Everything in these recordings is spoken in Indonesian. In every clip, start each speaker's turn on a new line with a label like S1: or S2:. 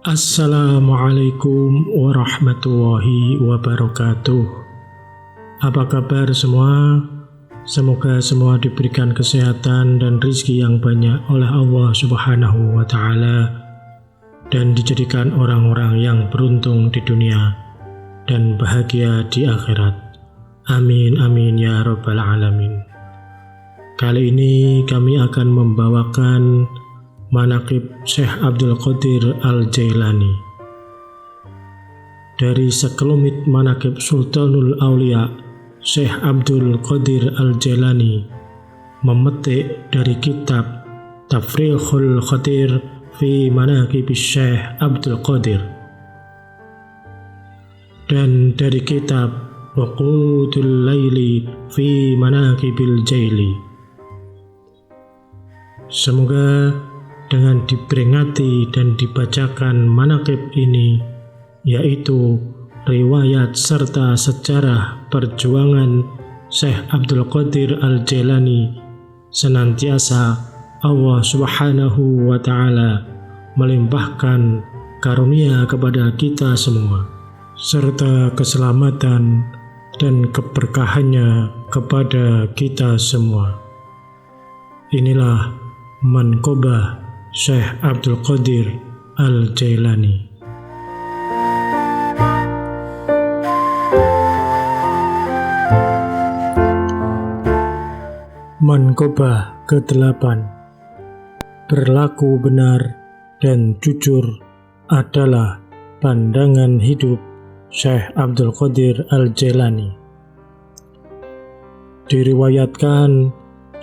S1: Assalamualaikum warahmatullahi wabarakatuh. Apa kabar semua? Semoga semua diberikan kesehatan dan rizki yang banyak oleh Allah Subhanahu wa Ta'ala, dan dijadikan orang-orang yang beruntung di dunia dan bahagia di akhirat. Amin amin ya rabbal alamin. Kali ini kami akan membawakan Manaqib Syekh Abdul Qadir Al-Jailani. Dari sekelumit manaqib Sultanul Aulia, Syekh Abdul Qadir Al-Jailani memetik dari kitab Tafrikhul Khatir fi Manaqib Syekh Abdul Qadir dan dari kitab Waqudul Laili fi Manaqibil Jaili. Semoga dengan diperingati dan dibacakan manaqib ini, yaitu riwayat serta sejarah perjuangan Syekh Abdul Qadir Al-Jailani, senantiasa Allah Subhanahu wa Ta'ala melimpahkan karunia kepada kita semua, serta keselamatan dan keberkahannya kepada kita semua. Inilah Manqobah Syekh Abdul Qadir Al-Jailani. Manqobah ke-8. Berlaku benar dan jujur adalah pandangan hidup Syekh Abdul Qadir Al-Jailani. Diriwayatkan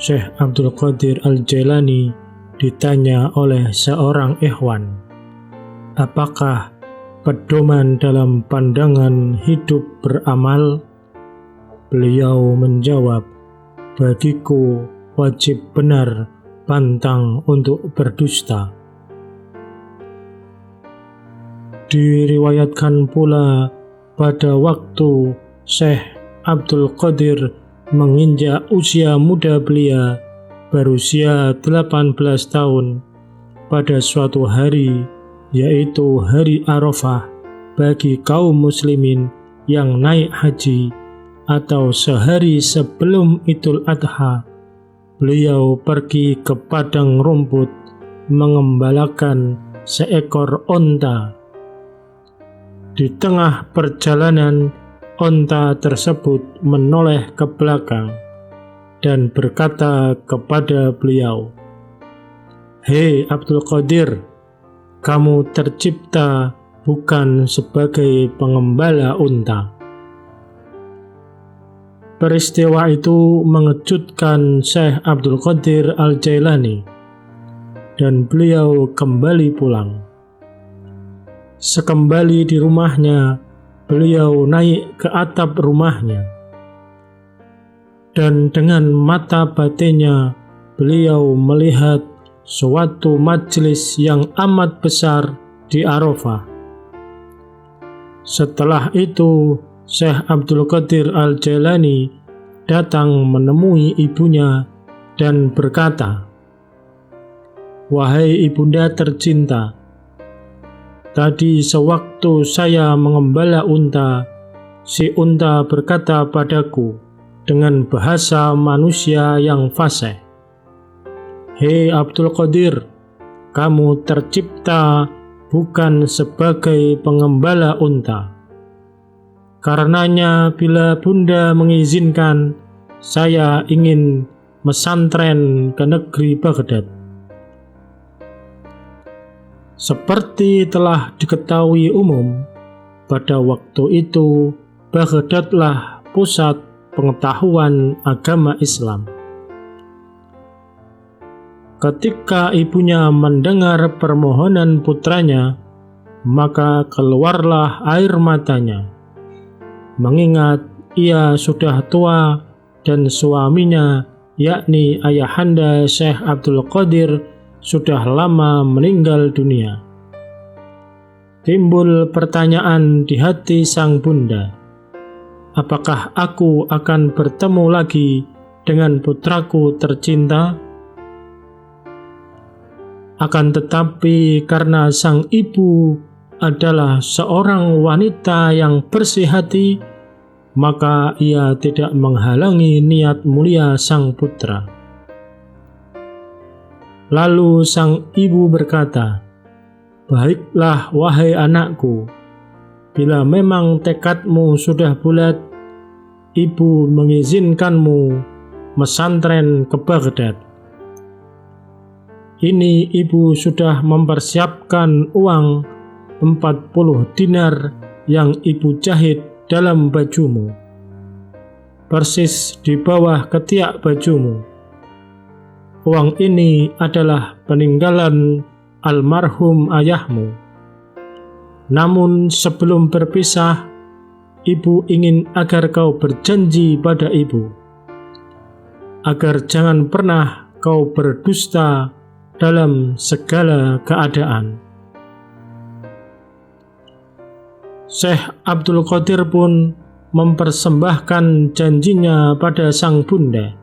S1: Syekh Abdul Qadir Al-Jailani ditanya oleh seorang ikhwan, apakah pedoman dalam pandangan hidup beramal? Beliau menjawab, bagiku wajib benar, pantang untuk berdusta. Diriwayatkan pula pada waktu Syekh Abdul Qadir menginjak usia muda belia, berusia 18 tahun, pada suatu hari, yaitu hari Arafah bagi kaum muslimin yang naik haji, atau sehari sebelum Idul Adha, beliau pergi ke padang rumput mengembalakan seekor onta. Di tengah perjalanan, onta tersebut menoleh ke belakang dan berkata kepada beliau, "Hei Abdul Qadir, kamu tercipta bukan sebagai pengembala unta." Peristiwa itu mengejutkan Syekh Abdul Qadir Al-Jailani, dan beliau kembali pulang. Sekembali di rumahnya, beliau naik ke atap rumahnya, dan dengan mata batinnya beliau melihat suatu majelis yang amat besar di Arafah. Setelah itu, Syekh Abdul Qadir Al-Jailani datang menemui ibunya dan berkata, "Wahai ibunda tercinta, tadi sewaktu saya mengembala unta, si unta berkata padaku dengan bahasa manusia yang fasih, 'Hei Abdul Qadir, kamu tercipta bukan sebagai pengembala unta. Karenanya bila bunda mengizinkan, saya ingin mesantren ke negeri Baghdad.' Seperti telah diketahui umum, pada waktu itu Baghdadlah pusat pengetahuan agama Islam. Ketika ibunya mendengar permohonan putranya, maka keluarlah air matanya, mengingat ia sudah tua dan suaminya, yakni ayahanda Syekh Abdul Qadir, sudah lama meninggal dunia. Timbul pertanyaan di hati sang bunda, apakah aku akan bertemu lagi dengan putraku tercinta? Akan tetapi karena sang ibu adalah seorang wanita yang bersih hati, maka ia tidak menghalangi niat mulia sang putra. Lalu sang ibu berkata, "Baiklah wahai anakku, bila memang tekadmu sudah bulat, ibu mengizinkanmu mesantren ke Baghdad. Ini ibu sudah mempersiapkan uang 40 dinar yang ibu jahit dalam bajumu, persis di bawah ketiak bajumu. Uang ini adalah peninggalan almarhum ayahmu. Namun sebelum berpisah, ibu ingin agar kau berjanji pada ibu, agar jangan pernah kau berdusta dalam segala keadaan." Syekh Abdul Qadir pun mempersembahkan janjinya pada sang bunda.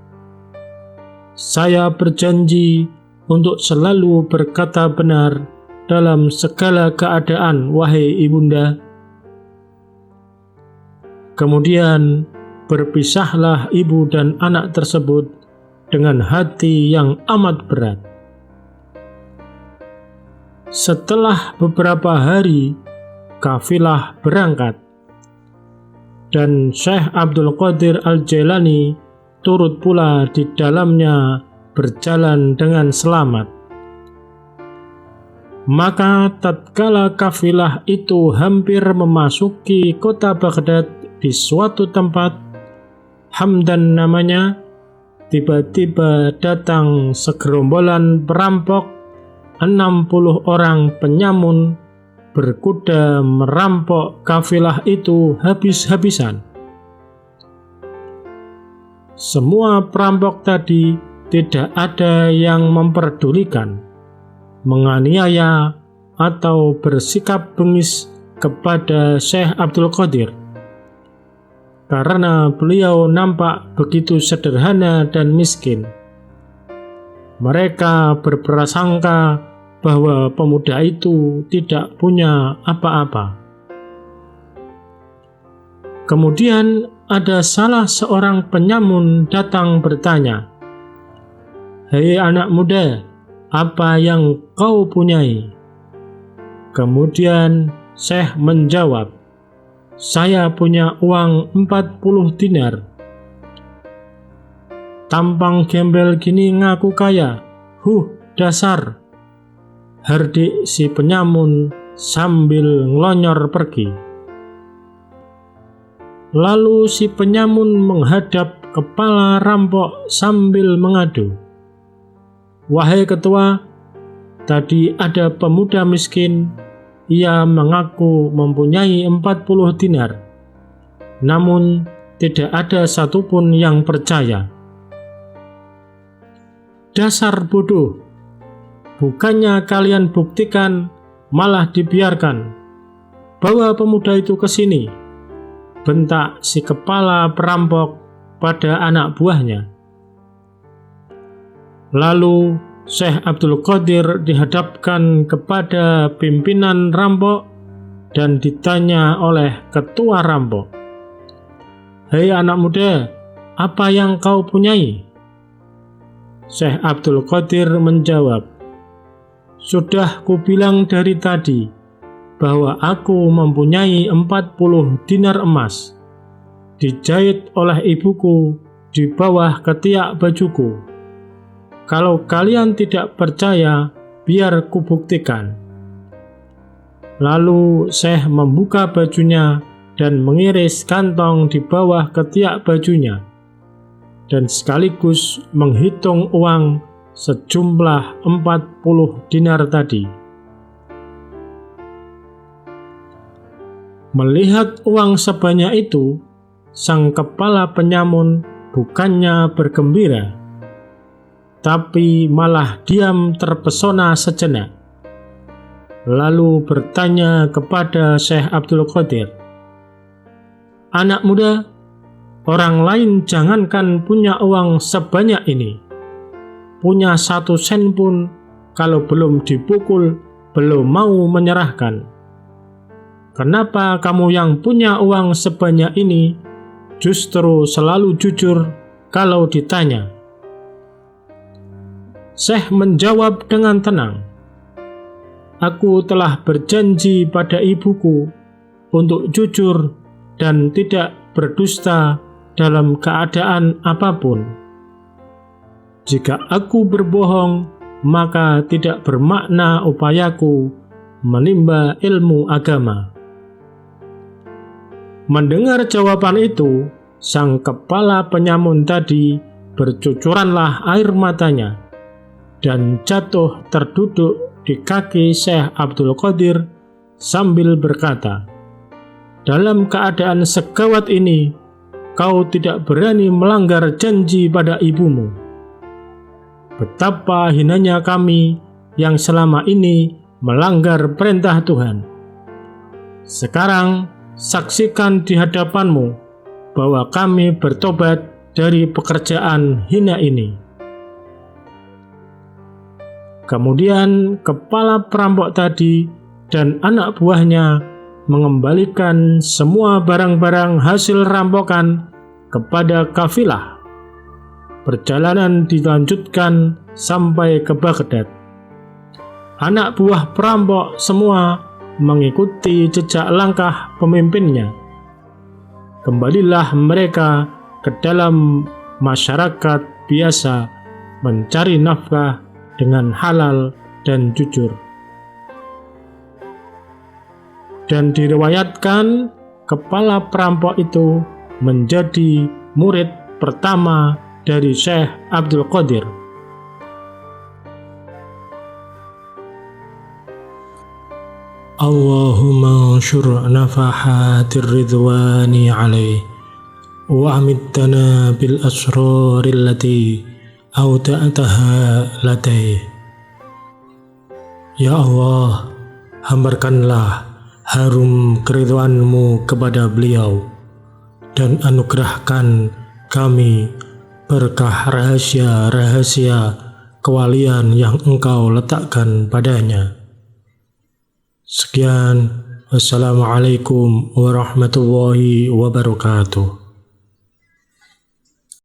S1: "Saya berjanji untuk selalu berkata benar dalam segala keadaan, wahai ibunda." Kemudian berpisahlah ibu dan anak tersebut dengan hati yang amat berat. Setelah beberapa hari, kafilah berangkat, dan Syekh Abdul Qadir Al-Jailani turut pula di dalamnya berjalan dengan selamat. Maka tatkala kafilah itu hampir memasuki kota Baghdad di suatu tempat, Hamdan namanya, tiba-tiba datang segerombolan perampok, 60 orang penyamun berkuda merampok kafilah itu habis-habisan. Semua perampok tadi tidak ada yang memperdulikan, menganiaya atau bersikap bengis kepada Syekh Abdul Qadir, karena beliau nampak begitu sederhana dan miskin. Mereka berprasangka bahwa pemuda itu tidak punya apa-apa. Kemudian ada salah seorang penyamun datang bertanya, "Hei anak muda, apa yang kau punyai?" Kemudian Syekh menjawab, "Saya punya uang 40 dinar. Tampang gembel gini ngaku kaya. Dasar!" hardik si penyamun sambil ngelonyor pergi. Lalu si penyamun menghadap kepala rampok sambil mengadu, "Wahai ketua, tadi ada pemuda miskin. Ia mengaku mempunyai 40 dinar. Namun tidak ada satupun yang percaya." "Dasar bodoh! Bukannya kalian buktikan, malah dibiarkan. Bawa pemuda itu ke sini," bentak si kepala perampok pada anak buahnya. Lalu Syekh Abdul Qadir dihadapkan kepada pimpinan rampok dan ditanya oleh ketua rampok, "Hei anak muda, apa yang kau punyai?" Syekh Abdul Qadir menjawab, "Sudah kubilang dari tadi bahwa aku mempunyai 40 dinar emas, dijahit oleh ibuku di bawah ketiak bajuku. Kalau kalian tidak percaya, biar kubuktikan." Lalu Syekh membuka bajunya dan mengiris kantong di bawah ketiak bajunya, dan sekaligus menghitung uang sejumlah 40 dinar tadi. Melihat uang sebanyak itu, sang kepala penyamun bukannya bergembira, tapi malah diam terpesona sejenak. Lalu bertanya kepada Syekh Abdul Qadir, "Anak muda, orang lain jangankan punya uang sebanyak ini, punya 1 sen pun kalau belum dipukul belum mau menyerahkan. kenapa kamu yang punya uang sebanyak ini justru selalu jujur kalau ditanya?" Syekh menjawab dengan tenang, "Aku telah berjanji pada ibuku untuk jujur dan tidak berdusta dalam keadaan apapun. Jika aku berbohong, maka tidak bermakna upayaku menimba ilmu agama." Mendengar jawaban itu, sang kepala penyamun tadi bercucuranlah air matanya dan jatuh terduduk di kaki Syekh Abdul Qadir sambil berkata, "Dalam keadaan segawat ini, kau tidak berani melanggar janji pada ibumu. Betapa hinanya kami yang selama ini melanggar perintah Tuhan. Sekarang saksikan di hadapanmu bahwa kami bertobat dari pekerjaan hina ini." Kemudian kepala perampok tadi dan anak buahnya mengembalikan semua barang-barang hasil rampokan kepada kafilah. Perjalanan dilanjutkan sampai ke Baghdad. Anak buah perampok semua mengikuti jejak langkah pemimpinnya. Kembalilah mereka ke dalam masyarakat biasa mencari nafkah dengan halal dan jujur. Dan diriwayatkan kepala perampok itu menjadi murid pertama dari Syekh Abdul Qadir. Allahumma anshur nafahatir ridwani alaih wa amittana bil asraril lati auta'ataha latih. Ya Allah, hambarkanlah harum keridhaan-Mu kepada beliau dan anugerahkan kami berkah rahasia-rahasia kewalian yang Engkau letakkan padanya. Sekian, wassalamualaikum warahmatullahi wabarakatuh.